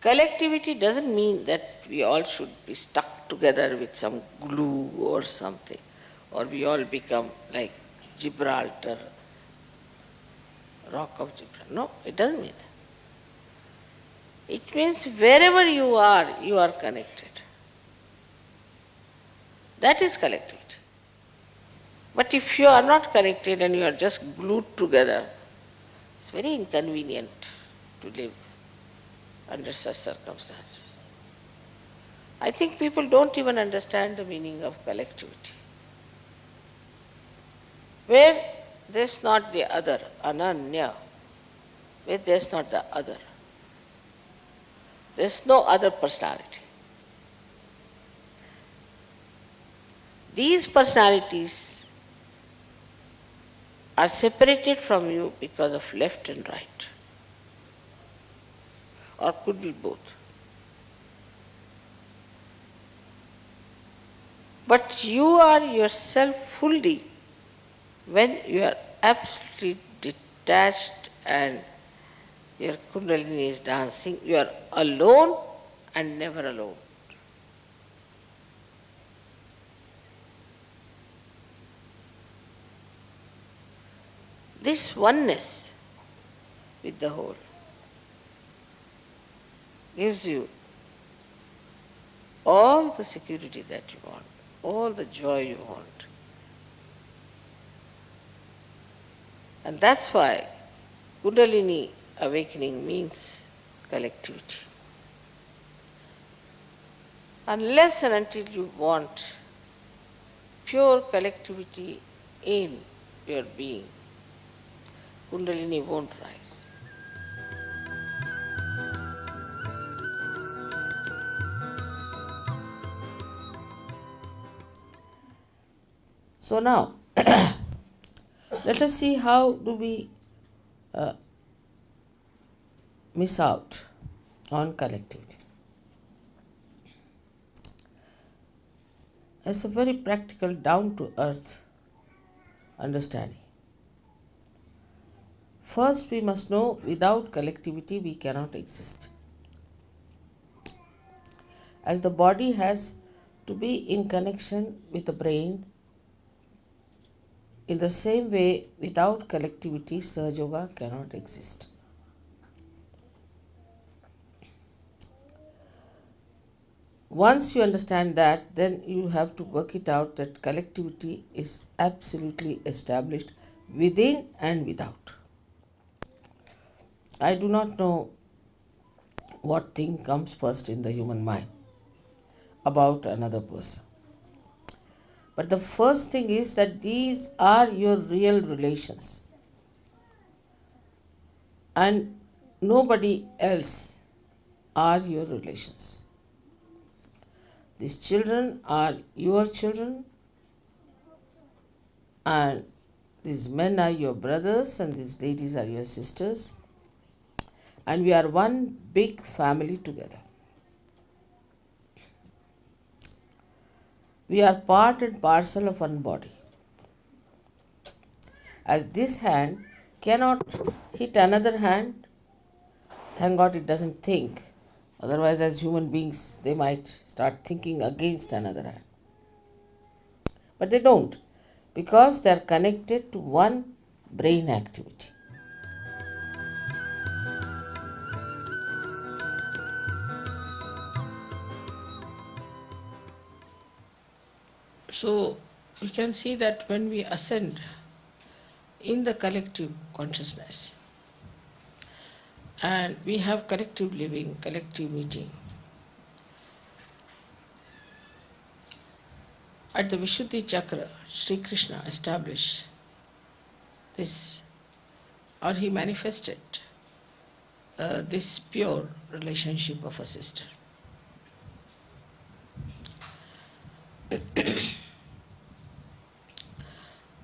Collectivity doesn't mean that we all should be stuck together with some glue or something, or we all become like Gibraltar, rock of Gibraltar. No, it doesn't mean that. It means wherever you are connected. That is collectivity. But if you are not connected and you are just glued together, it's very inconvenient to live under such circumstances. I think people don't even understand the meaning of collectivity. Where there's not the other, ananya, where there's not the other, there's no other personality. These personalities are separated from you because of left and right, or could be both. But you are yourself fully when you are absolutely detached and your Kundalini is dancing. You are alone and never alone. This oneness with the whole gives you all the security that you want, all the joy you want. And that's why Kundalini awakening means collectivity. Unless and until you want pure collectivity in your being, Kundalini won't rise. So now, let us see how do we miss out on collectivity. It's a very practical, down-to-earth understanding. First, we must know without collectivity we cannot exist. As the body has to be in connection with the brain, in the same way, without collectivity, Sahaja Yoga cannot exist. Once you understand that, then you have to work it out that collectivity is absolutely established within and without. I do not know what thing comes first in the human mind about another person. But the first thing is that these are your real relations. And nobody else are your relations. These children are your children, and these men are your brothers, and these ladies are your sisters, and we are one big family together. We are part and parcel of one body. As this hand cannot hit another hand, thank God it doesn't think. Otherwise, as human beings, they might start thinking against another hand. But they don't, because they are connected to one brain activity. So, we can see that when we ascend in the collective consciousness, and we have collective living, collective meeting, at the Vishuddhi Chakra, Sri Krishna established this, or he manifested this pure relationship of a sister.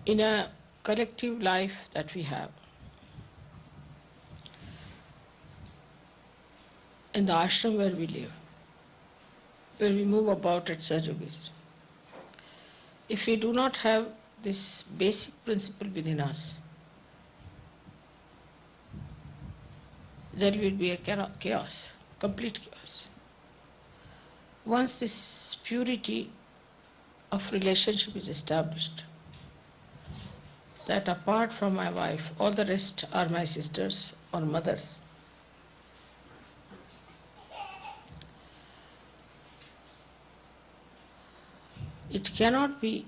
In a collective life that we have, in the ashram where we live, where we move about at service, if we do not have this basic principle within us, there will be a chaos. complete chaos. Once this purity of relationship is established, that apart from my wife, all the rest are my sisters or mothers, it cannot be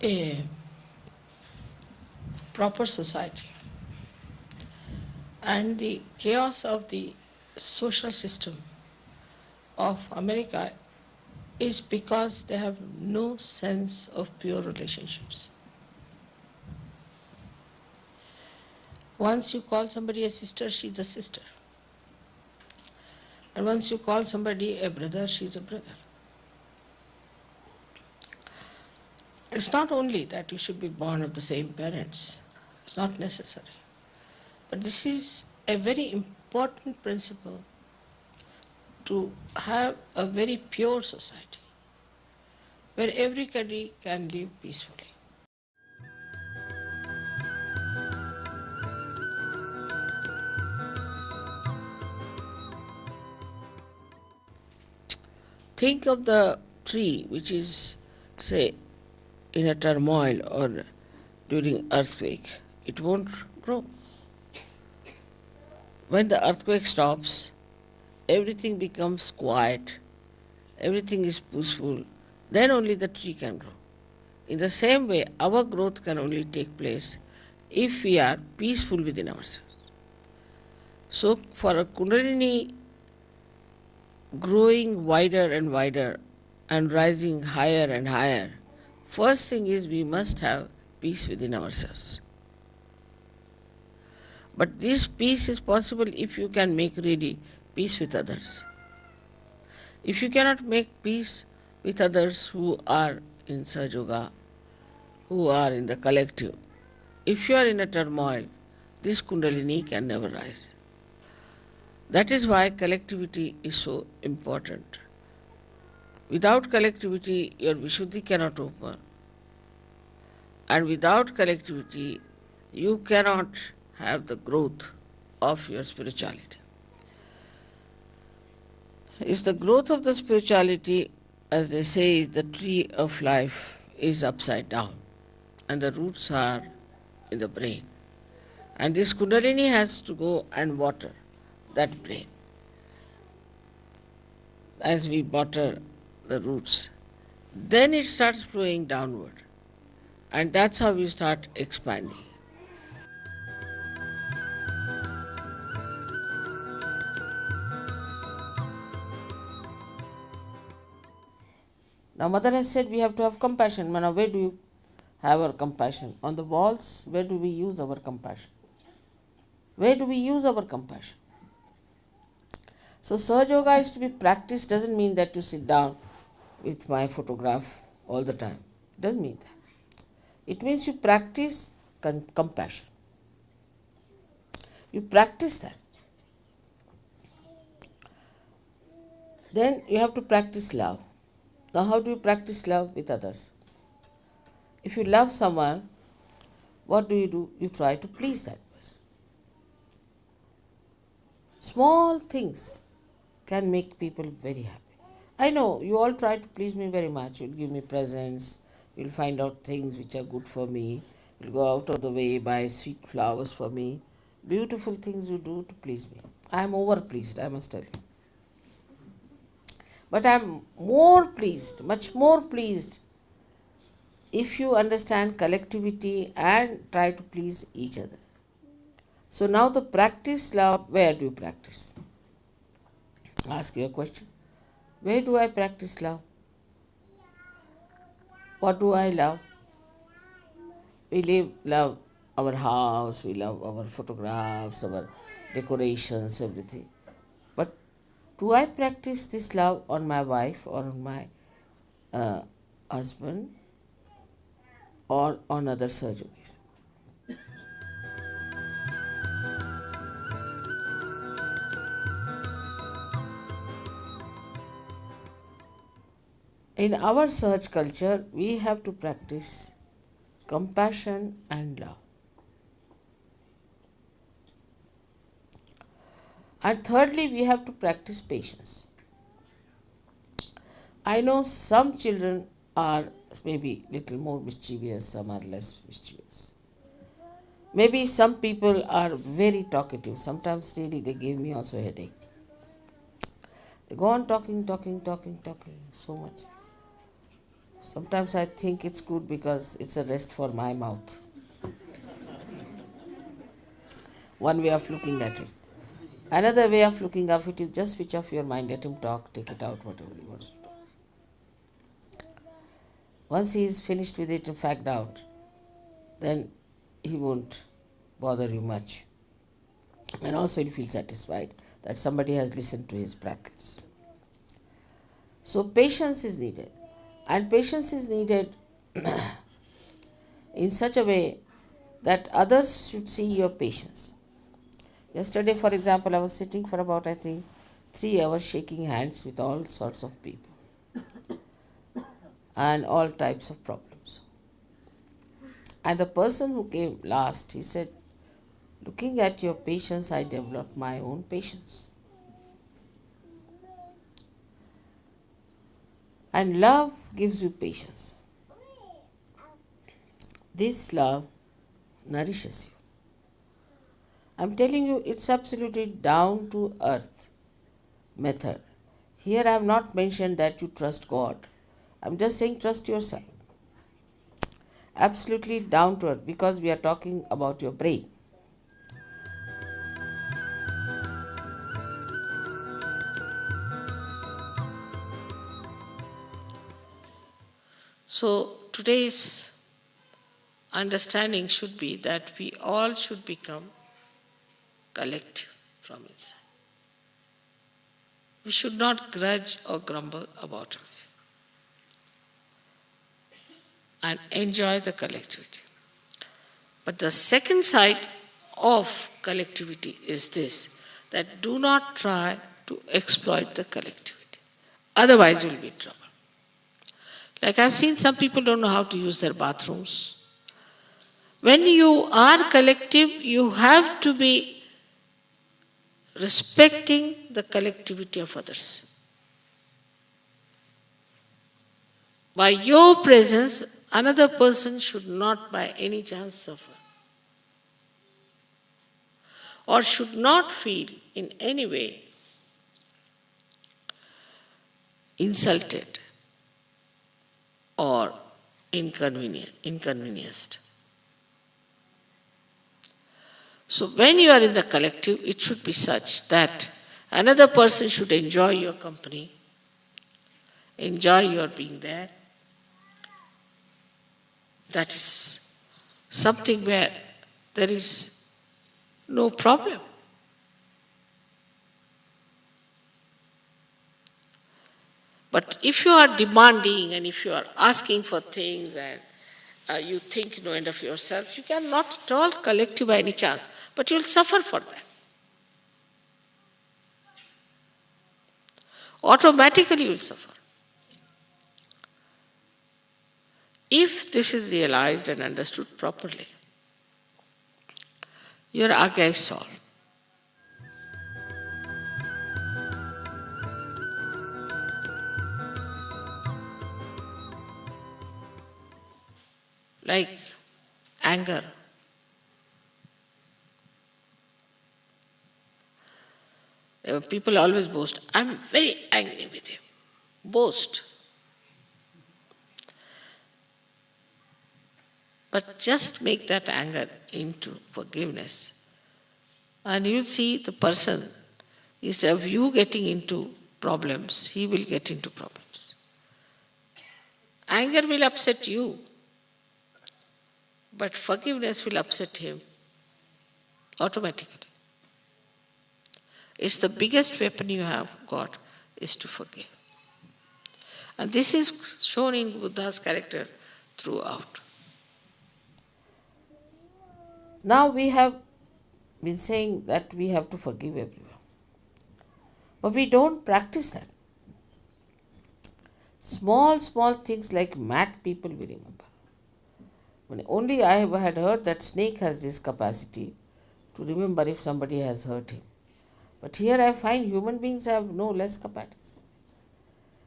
a proper society. And the chaos of the social system of America is because they have no sense of pure relationships. Once you call somebody a sister, she's a sister. And once you call somebody a brother, she's a brother. It's not only that you should be born of the same parents, it's not necessary. But this is a very important principle to have a very pure society where everybody can live peacefully. Think of the tree which is, say, in a turmoil or during earthquake. It won't grow. When the earthquake stops, everything becomes quiet, everything is peaceful, then only the tree can grow. In the same way, our growth can only take place if we are peaceful within ourselves. So, for a Kundalini growing wider and wider and rising higher and higher, first thing is we must have peace within ourselves. But this peace is possible if you can make really peace with others. If you cannot make peace with others who are in Sahaja Yoga, who are in the collective, if you are in a turmoil, this Kundalini can never rise. That is why collectivity is so important. Without collectivity, your Vishuddhi cannot open. And without collectivity, you cannot have the growth of your spirituality. If the growth of the spirituality, as they say, the tree of life is upside down and the roots are in the brain. And this Kundalini has to go and water that brain. As we water the roots, then it starts flowing downward. And that's how we start expanding. Now, Mother has said we have to have compassion. Now, where do you have our compassion? On the walls, where do we use our compassion? Where do we use our compassion? So, Sahaja Yoga is to be practiced, doesn't mean that you sit down with my photograph all the time. It doesn't mean that. It means you practice compassion. You practice that. Then you have to practice love. Now, how do you practice love with others? If you love someone, what do? You try to please that person. Small things can make people very happy. I know you all try to please me very much. You'll give me presents, you'll find out things which are good for me, you'll go out of the way, buy sweet flowers for me. Beautiful things you do to please me. I am over pleased, I must tell you. But I am more pleased, much more pleased, if you understand collectivity and try to please each other. So now the practice love, where do you practice? Ask your question. Where do I practice love? What do I love? We love our house, we love our photographs, our decorations, everything. But do I practice this love on my wife or on my husband or on other Sahaja Yogis? In our Sahaja culture, we have to practice compassion and love. And thirdly, we have to practice patience. I know some children are maybe little more mischievous, some are less mischievous. Maybe some people are very talkative. Sometimes really they give me also a headache. They go on talking so much. Sometimes I think it's good because it's a rest for my mouth. One way of looking at it. Another way of looking at it is just switch off your mind, let him talk, take it out, whatever he wants to talk. Once he is finished with it and fagged out, then he won't bother you much. And also he'll feel satisfied that somebody has listened to his prattles. So patience is needed. And patience is needed in such a way that others should see your patience. Yesterday, for example, I was sitting for about, I think, 3 hours shaking hands with all sorts of people and all types of problems. And the person who came last, he said, looking at your patience, I developed my own patience. And love gives you patience. This love nourishes you. I'm telling you, it's absolutely down to earth method. Here I have not mentioned that you trust God. I'm just saying trust yourself. Absolutely down to earth because we are talking about your brain. So today's understanding should be that we all should become collective from inside. We should not grudge or grumble about it and enjoy the collectivity. But the second side of collectivity is this, that do not try to exploit the collectivity. Otherwise you'll be in trouble. Like I've seen some people don't know how to use their bathrooms. When you are collective, you have to be respecting the collectivity of others. By your presence, another person should not by any chance suffer or should not feel in any way insulted or inconvenienced. So when you are in the collective, it should be such that another person should enjoy your company, enjoy your being there. That's something where there is no problem. But if you are demanding and if you are asking for things and you think no end of yourself, you can not at all collective by any chance, but you will suffer for that. Automatically you will suffer. If this is realized and understood properly, your aga is solved. Like anger. People always boast, I'm very angry with you. Boast. But just make that anger into forgiveness. And you'll see the person, instead of you getting into problems, he will get into problems. Anger will upset you, but forgiveness will upset him automatically. It's the biggest weapon you have got is to forgive. And this is shown in Buddha's character throughout. Now we have been saying that we have to forgive everyone. But we don't practice that. Small things like mad people we remember. Only I had heard that snake has this capacity to remember if somebody has hurt him. But here I find human beings have no less capacity.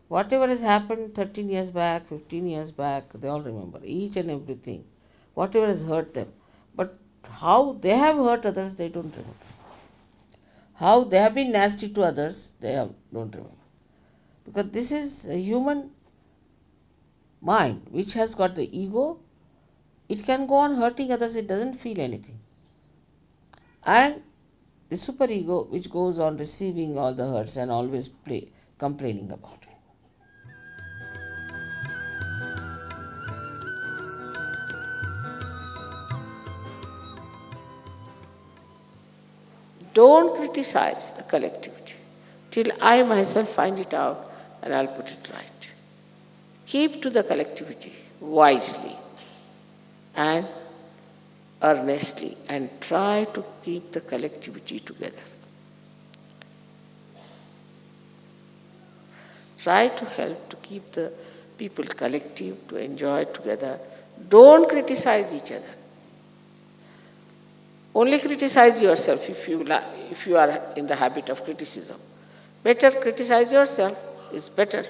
Whatever has happened 13 years back, 15 years back, they all remember each and everything. Whatever has hurt them. But how they have hurt others, they don't remember. How they have been nasty to others, don't remember. Because this is a human mind which has got the ego. It can go on hurting others, it doesn't feel anything. And the superego which goes on receiving all the hurts and always complaining about it. Don't criticize the collectivity till I myself find it out and I'll put it right. Keep to the collectivity wisely and earnestly and try to keep the collectivity together. Try to help to keep the people collective, to enjoy together. Don't criticize each other. Only criticize yourself if you are in the habit of criticism. Better criticize yourself is better,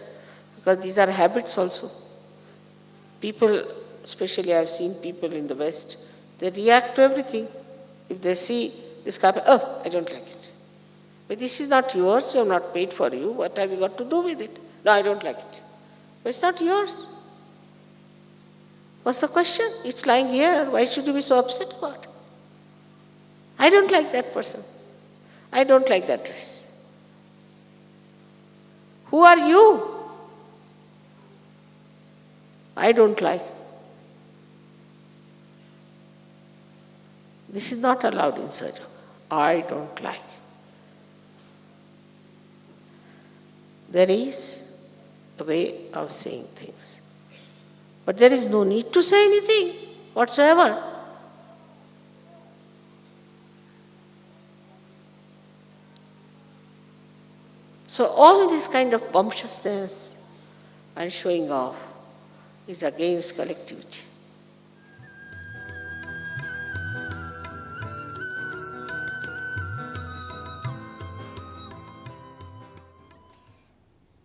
because these are habits also. People, especially I have seen people in the West, they react to everything. If they see this carpet, oh, I don't like it. But this is not yours, you have not paid for you, what have you got to do with it? No, I don't like it. But it's not yours. What's the question? It's lying here, why should you be so upset about it? I don't like that person. I don't like that dress. Who are you? I don't like. This is not allowed in Sahaja Yoga. I don't like. There is a way of saying things. But there is no need to say anything whatsoever. So all this kind of bumptiousness and showing off is against collectivity.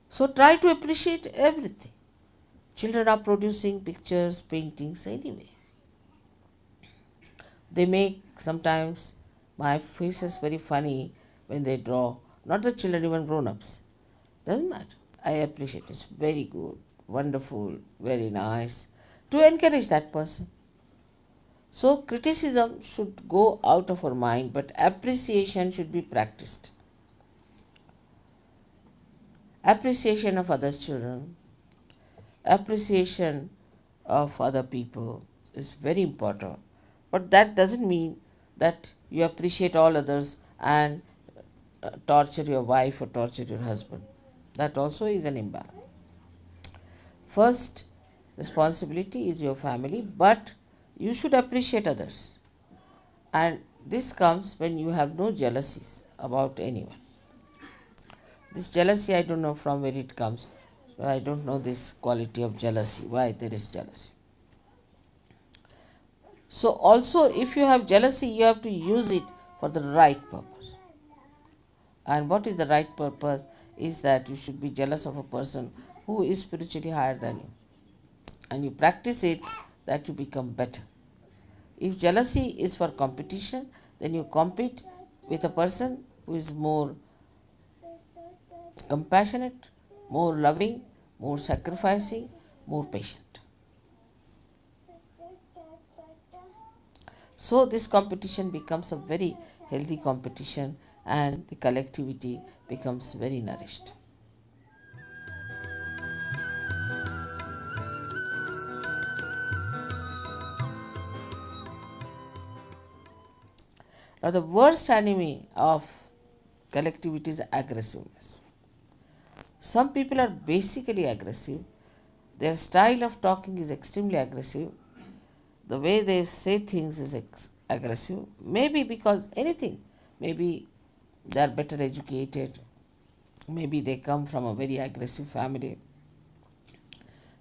So try to appreciate everything. Children are producing pictures, paintings anyway. They make sometimes my face is very funny when they draw. Not the children, even grown-ups. Doesn't matter. I appreciate it. It's very good, wonderful, very nice. To encourage that person. So criticism should go out of our mind, but appreciation should be practiced. Appreciation of others' children, appreciation of other people is very important. But that doesn't mean that you appreciate all others and torture your wife or torture your husband. That also is an imbalance. First responsibility is your family, but you should appreciate others. And this comes when you have no jealousies about anyone. This jealousy, I don't know from where it comes. I don't know this quality of jealousy, why there is jealousy. So also if you have jealousy, you have to use it for the right purpose. And what is the right purpose is that you should be jealous of a person who is spiritually higher than you. And you practice it, that you become better. If jealousy is for competition, then you compete with a person who is more compassionate, more loving, more sacrificing, more patient. So this competition becomes a very healthy competition and the collectivity becomes very nourished. Now the worst enemy of collectivity is aggressiveness. Some people are basically aggressive. Their style of talking is extremely aggressive. The way they say things is aggressive. Maybe because anything. Maybe they are better educated. Maybe they come from a very aggressive family.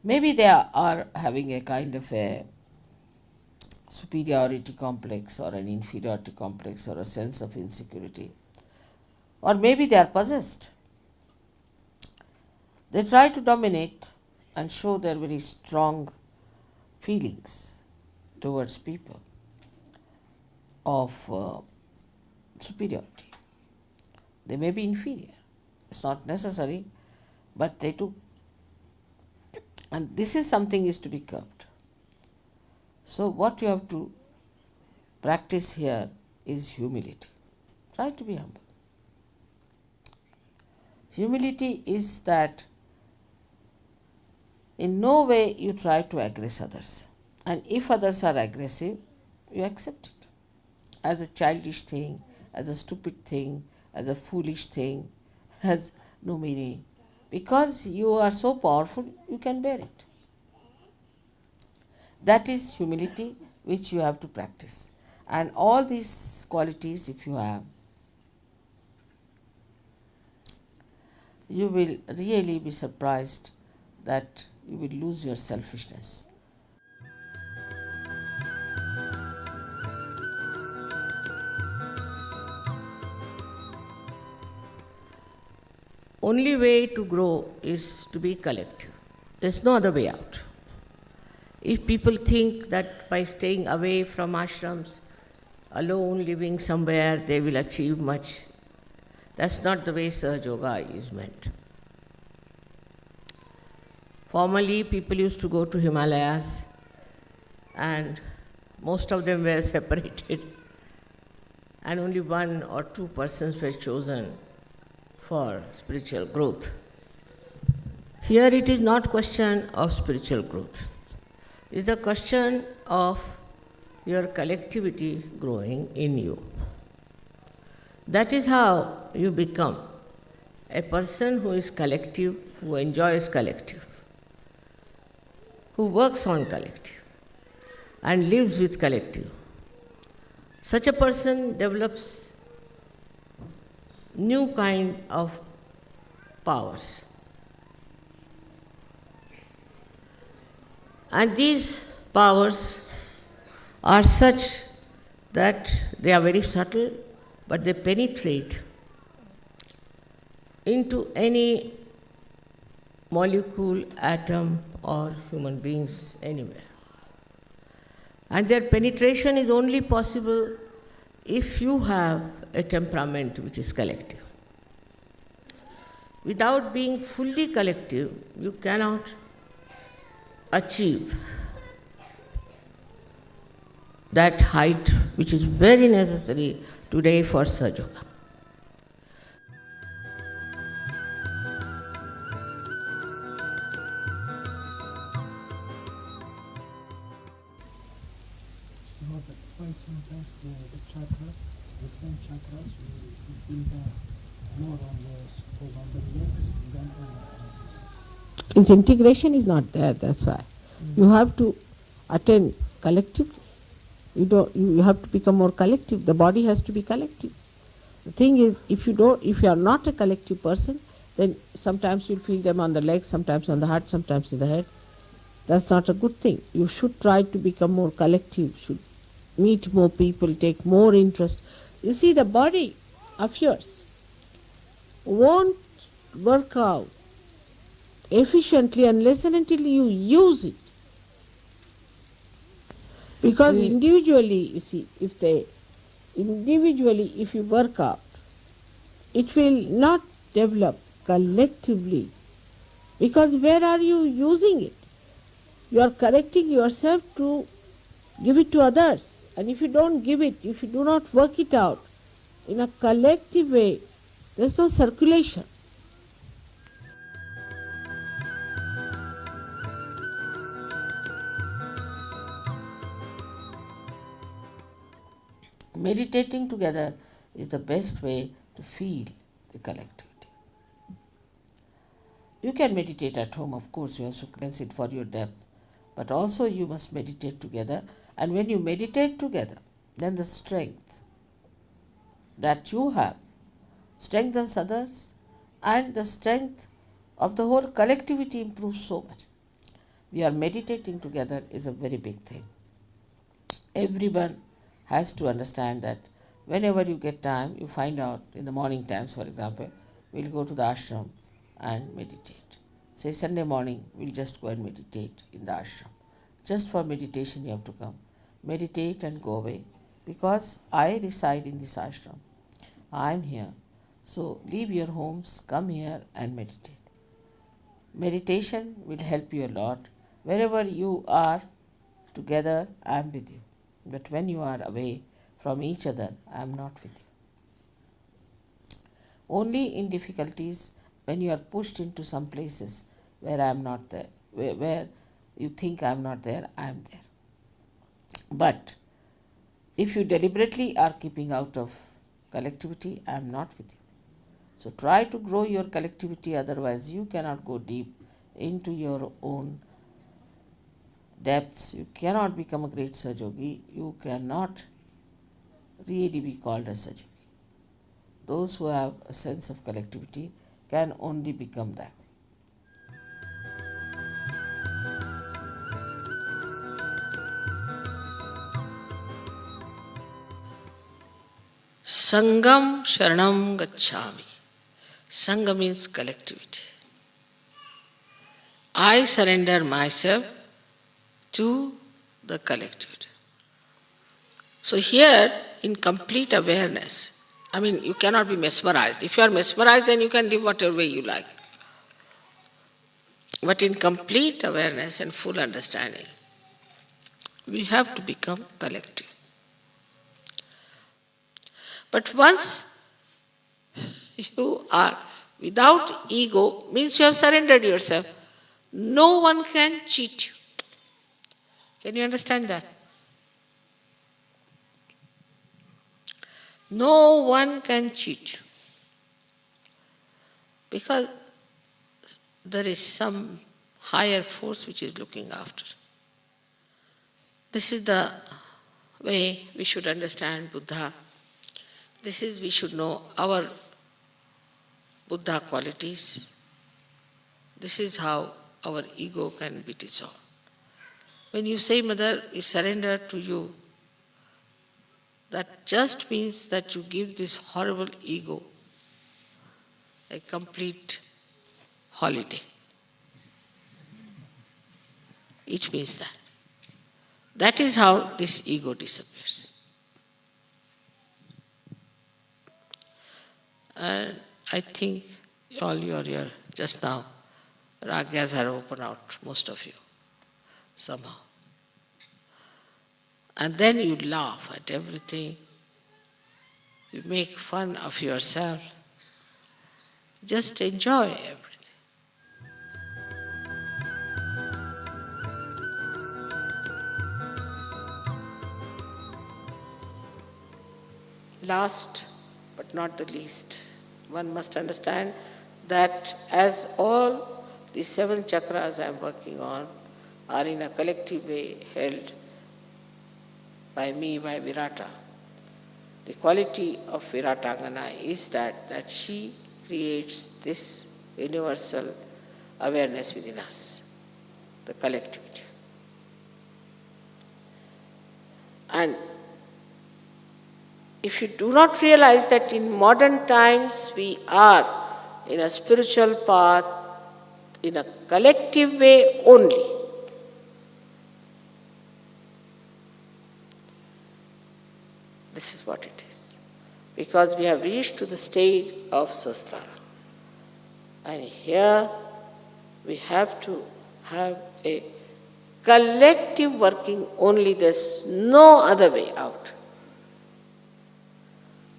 Maybe they are having a kind of a superiority complex or an inferiority complex or a sense of insecurity. or maybe they are possessed. They try to dominate and show their very strong feelings towards people of superiority. They may be inferior, it's not necessary, but they do. And this is something is to be curbed. So what you have to practice here is humility. Try to be humble. Humility is that in no way you try to aggress others. And if others are aggressive, you accept it as a childish thing, as a stupid thing, as a foolish thing, has no meaning. Because you are so powerful, you can bear it. That is humility which you have to practice. And all these qualities, if you have, you will really be surprised that you will lose your selfishness. Only way to grow is to be collective. There's no other way out. If people think that by staying away from ashrams, alone living somewhere, they will achieve much, that's not the way Sahaja Yoga is meant. Formerly, people used to go to Himalayas, and most of them were separated, and only 1 or 2 persons were chosen for spiritual growth. Here it is not question of spiritual growth. It is a question of your collectivity growing in you. That is how you become a person who is collective, who enjoys collective, who works on collective and lives with collective. Such a person develops new kind of powers. And these powers are such that they are very subtle, but they penetrate into any molecule, atom, or human beings anywhere. And their penetration is only possible if you have a temperament which is collective. Without being fully collective, you cannot achieve that height which is very necessary today for Sahaja Yoga. Why sometimes the chakras, the same chakras, we feel more on the legs than on the hands. Its integration is not there, that's why. You have to attend collectively. You have to become more collective. The body has to be collective. The thing is, if you are not a collective person, then sometimes you'll feel them on the legs, sometimes on the heart, sometimes in the head. That's not a good thing. You should try to become more collective, should meet more people, take more interest. You see, the body of yours won't work out efficiently unless and until you use it. Because individually, you see, if you work out, it will not develop collectively. Because where are you using it? You are correcting yourself to give it to others. And if you don't give it, if you do not work it out in a collective way, there's no circulation. Meditating together is the best way to feel the collectivity. You can meditate at home, of course, you have to cleanse it for your depth, but also you must meditate together. And when you meditate together, then the strength that you have strengthens others, and the strength of the whole collectivity improves so much. We are meditating together is a very big thing. Everyone has to understand that Whenever you get time, you find out in the morning times, for example, we'll go to the ashram and meditate. Say Sunday morning, we'll just go and meditate in the ashram. Just for meditation, you have to come. Meditate and go away because I reside in this ashram. I am here. So leave your homes, come here and meditate. Meditation will help you a lot. Wherever you are together, I am with you. But when you are away from each other, I am not with you. Only in difficulties, when you are pushed into some places where I am not there, where you think I am not there, I am there. But if you deliberately are keeping out of collectivity, I am not with you. So try to grow your collectivity, otherwise you cannot go deep into your own depths. You cannot become a great Sahaja. You cannot really be called a Sahaja. Those who have a sense of collectivity can only become that. Sangam Sharanam Gacchami. Sangha means collectivity. I surrender myself to the collectivity. So here, in complete awareness, you cannot be mesmerized. If you are mesmerized, then you can live whatever way you like. But in complete awareness and full understanding, we have to become collective. But once you are without ego, means you have surrendered yourself. No one can cheat you. Can you understand that? No one can cheat you. Because there is some higher force which is looking after. This is the way we should understand Buddha. This is, we should know our Buddha qualities. This is how our ego can be dissolved. When you say, Mother, we surrender to you, that just means that you give this horrible ego a complete holiday. It means that. That is how this ego disappears. And I think all your just now, ragas are open out, most of you, somehow. And then you laugh at everything. You make fun of yourself. Just enjoy everything. Last but not the least, one must understand that as all the 7 chakras I am working on are in a collective way held by me, by Virata, the quality of Viratangana is that she creates this universal awareness within us, the collectivity. And if you do not realize that in modern times we are in a spiritual path, in a collective way only, this is what it is. Because we have reached to the state of Sahasrara. And here we have to have a collective working only, there's no other way out.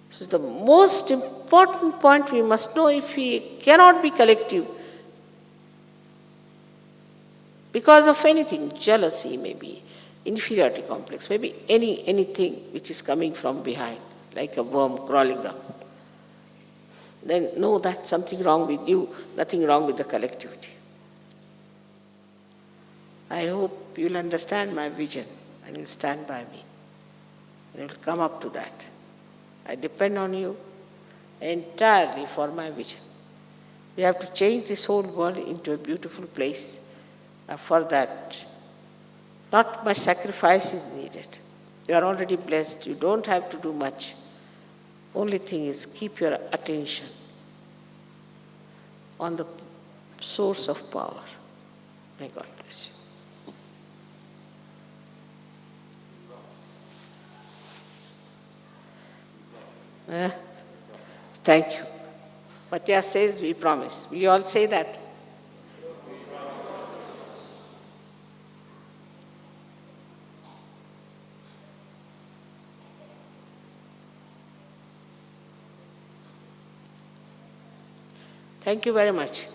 So the most important point we must know, if we cannot be collective, because of anything, jealousy maybe, inferiority complex, maybe anything which is coming from behind, like a worm crawling up, then know that something wrong with you, nothing wrong with the collectivity. I hope you'll understand my vision and you'll stand by me. And you'll come up to that. I depend on you entirely for my vision. We have to change this whole world into a beautiful place. For that, not much sacrifice is needed. You are already blessed. You don't have to do much. Only thing is keep your attention on the source of power. May God bless you. Thank you. Patya says we promise. Will you all say that? Thank you very much.